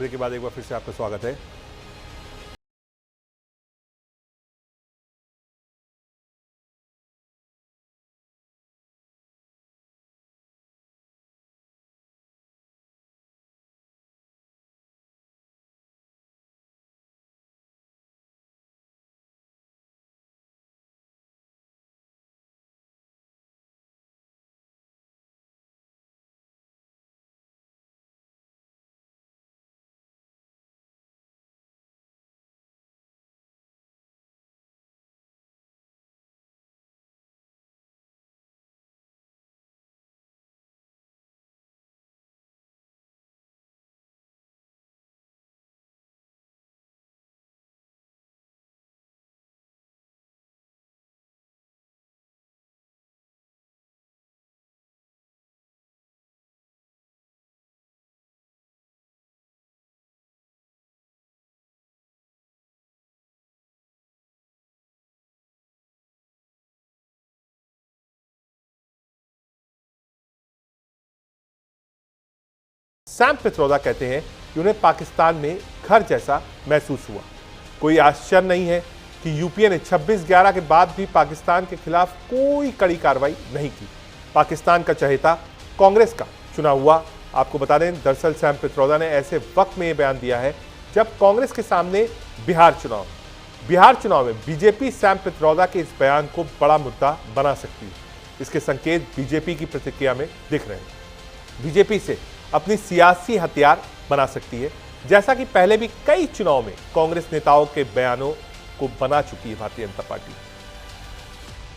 Break के बाद एक बार फिर से आपका स्वागत है। सैम पित्रोदा कहते हैं कि उन्हें पाकिस्तान में घर जैसा महसूस हुआ। कोई आश्चर्य नहीं है कि यूपीए ने 26/11 के बाद भी पाकिस्तान के खिलाफ कोई कड़ी कार्रवाई नहीं की। पाकिस्तान का चहेता कांग्रेस का चुनाव हुआ। आपको बता दें, दरअसल सैम पित्रोदा ने ऐसे वक्त में यह बयान दिया है जब कांग्रेस के सामने बिहार चुनाव में बीजेपी सैम पित्रोदा के इस बयान को बड़ा मुद्दा बना सकती है। इसके संकेत बीजेपी की प्रतिक्रिया में दिख रहे हैं। बीजेपी से अपनी सियासी हथियार बना सकती है, जैसा कि पहले भी कई चुनाव में कांग्रेस नेताओं के बयानों को बना चुकी है भारतीय जनता पार्टी।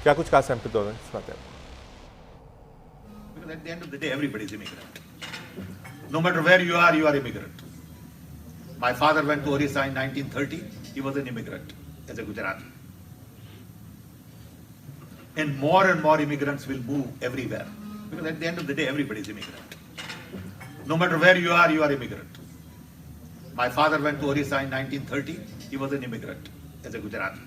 क्या कुछ कहा सैम पित्रोदा ने इस बात में? At the end of the day, everybody is immigrant. No matter where you are immigrant. My father went to Orissa in 1930. He was an immigrant as a Gujarati. And more immigrants will move everywhere. Because at the end of the day, everybody is immigrant. No matter where you are immigrant. My father went to Orissa in 1930. He was an immigrant as a Gujarati.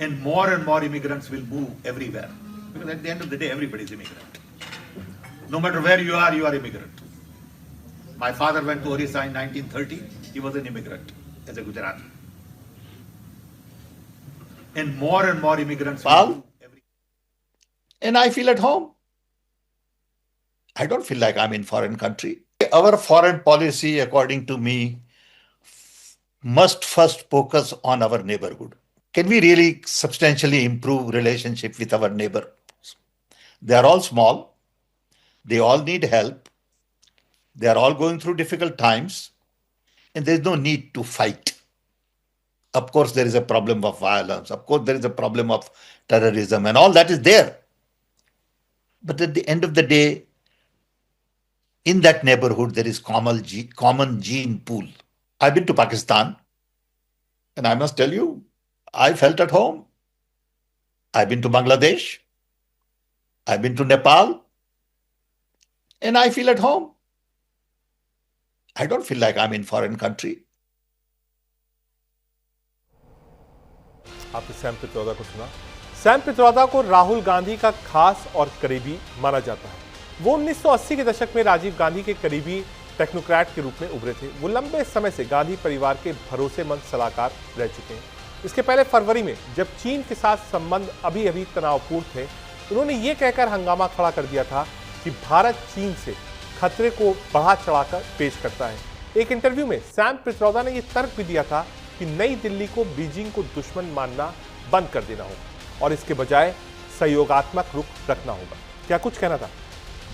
And more immigrants will move everywhere. Because at the end of the day, everybody is immigrant. No matter where you are immigrant. My father went to Orissa in 1930. He was an immigrant as a Gujarati. And more immigrants will move everywhere. And I feel at home. I don't feel like I'm in foreign country. Our foreign policy, according to me, must first focus on our neighborhood. Can we really substantially improve relationship with our neighbors? They are all small. They all need help. They are all going through difficult times. And there's no need to fight. Of course, there is a problem of violence. Of course, there is a problem of terrorism and all that is there. But at the end of the day, in that neighborhood, there is common gene pool. I've been to Pakistan, and I must tell you, I felt at home. I've been to Bangladesh. I've been to Nepal, and I feel at home. I don't feel like I'm in foreign country. आपने Sam Pitroda को सुना। Sam Pitroda को राहुल गांधी का खास और करीबी माना जाता है। वो 1980 के दशक में राजीव गांधी के करीबी टेक्नोक्रेट के रूप में उभरे थे। वो लंबे समय से गांधी परिवार के भरोसेमंद सलाहकार रह चुके हैं। इसके पहले फरवरी में जब चीन के साथ संबंध अभी तनावपूर्ण थे, उन्होंने ये कहकर हंगामा खड़ा कर दिया था कि भारत चीन से खतरे को बढ़ा चढ़ाकर पेश करता है। एक इंटरव्यू में सैम पित्रोदा ने यह तर्क भी दिया था कि नई दिल्ली को बीजिंग को दुश्मन मानना बंद कर देना होगा और इसके बजाय सहयोगात्मक रुख रखना होगा। क्या कुछ कहना था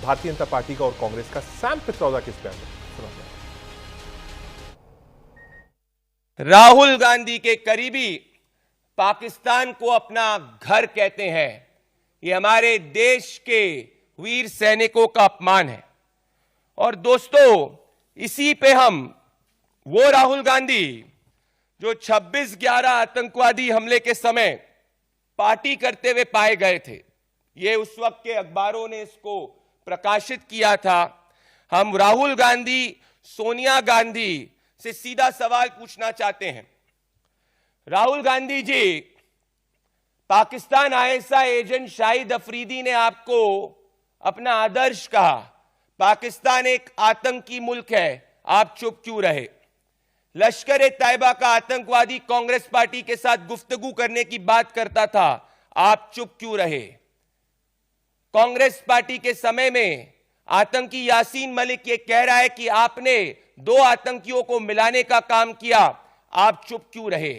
भारतीय जनता पार्टी का और कांग्रेस का सैम पित्रोदा के इस बयान में? राहुल गांधी के करीबी पाकिस्तान को अपना घर कहते हैं। ये हमारे देश के वीर सैनिकों का अपमान है। और दोस्तों, इसी पे हम वो राहुल गांधी जो 26/11 आतंकवादी हमले के समय पार्टी करते हुए पाए गए थे, ये उस वक्त के अखबारों ने इसको प्रकाशित किया था। हम राहुल गांधी, सोनिया गांधी से सीधा सवाल पूछना चाहते हैं। राहुल गांधी जी, पाकिस्तान आईएसआई एजेंट शाहिद अफरीदी ने आपको अपना आदर्श कहा, पाकिस्तान एक आतंकी मुल्क है, आप चुप क्यों रहे? लश्कर ए तैयबा का आतंकवादी कांग्रेस पार्टी के साथ गुफ्तगू करने की बात करता था, आप चुप क्यों रहे? कांग्रेस पार्टी के समय में आतंकी यासीन मलिक ये कह रहा है कि आपने 2 आतंकियों को मिलाने का काम किया, आप चुप क्यों रहे?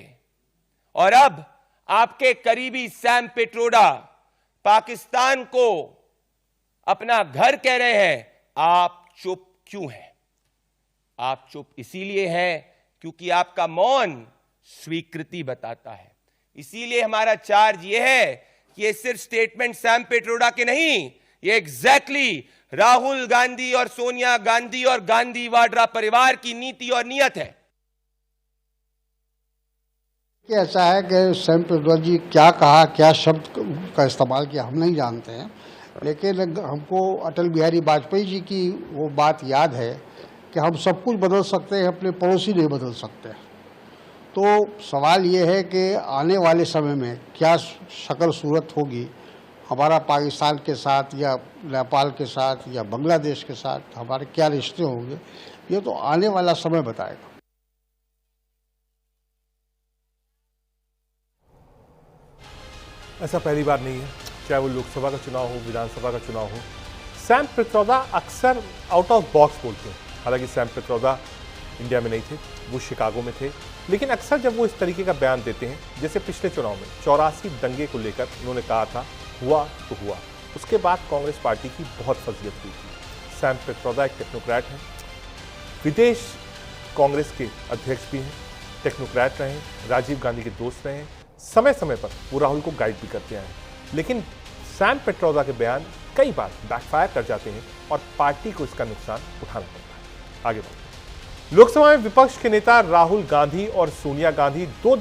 और अब आपके करीबी सैम पिट्रोडा पाकिस्तान को अपना घर कह रहे हैं, आप चुप क्यों हैं? आप चुप इसीलिए हैं क्योंकि आपका मौन स्वीकृति बताता है। इसीलिए हमारा चार्ज यह है कि ये सिर्फ स्टेटमेंट सैम पिट्रोडा के नहीं, ये एग्जैक्टली राहुल गांधी और सोनिया गांधी और गांधी वाड्रा परिवार की नीति और नीयत है। ऐसा है कि सैम पिट्रोडा जी क्या कहा, क्या शब्द का इस्तेमाल किया हम नहीं जानते हैं, लेकिन हमको अटल बिहारी वाजपेयी जी की वो बात याद है कि हम सब कुछ बदल सकते हैं, अपने पड़ोसी नहीं बदल सकते। तो सवाल ये है कि आने वाले समय में क्या शक्ल सूरत होगी हमारा पाकिस्तान के साथ या नेपाल के साथ या बांग्लादेश के साथ, हमारे क्या रिश्ते होंगे, ये तो आने वाला समय बताएगा। ऐसा पहली बार नहीं है, चाहे वो लोकसभा का चुनाव हो, विधानसभा का चुनाव हो, सैम पिट्रोडा अक्सर आउट ऑफ बॉक्स बोलते हैं। हालांकि सैम पिट्रोडा इंडिया में नहीं थे, वो शिकागो में थे, लेकिन अक्सर जब वो इस तरीके का बयान देते हैं, जैसे पिछले चुनाव में 84 दंगे को लेकर उन्होंने कहा था हुआ तो हुआ, उसके बाद कांग्रेस पार्टी की बहुत फजीयत हुई थी। सैम पिट्रोडा एक टेक्नोक्रेट हैं, विदेश कांग्रेस के अध्यक्ष भी हैं, टेक्नोक्रेट रहे, राजीव गांधी के दोस्त रहे, समय समय पर वो राहुल को गाइड भी करते आए। लेकिन सैम पिट्रोडा के बयान कई बार बैकफायर कर जाते हैं और पार्टी को इसका नुकसान उठाना पड़ता है। आगे बढ़ते हैं। लोकसभा में विपक्ष के नेता राहुल गांधी और सोनिया गांधी 2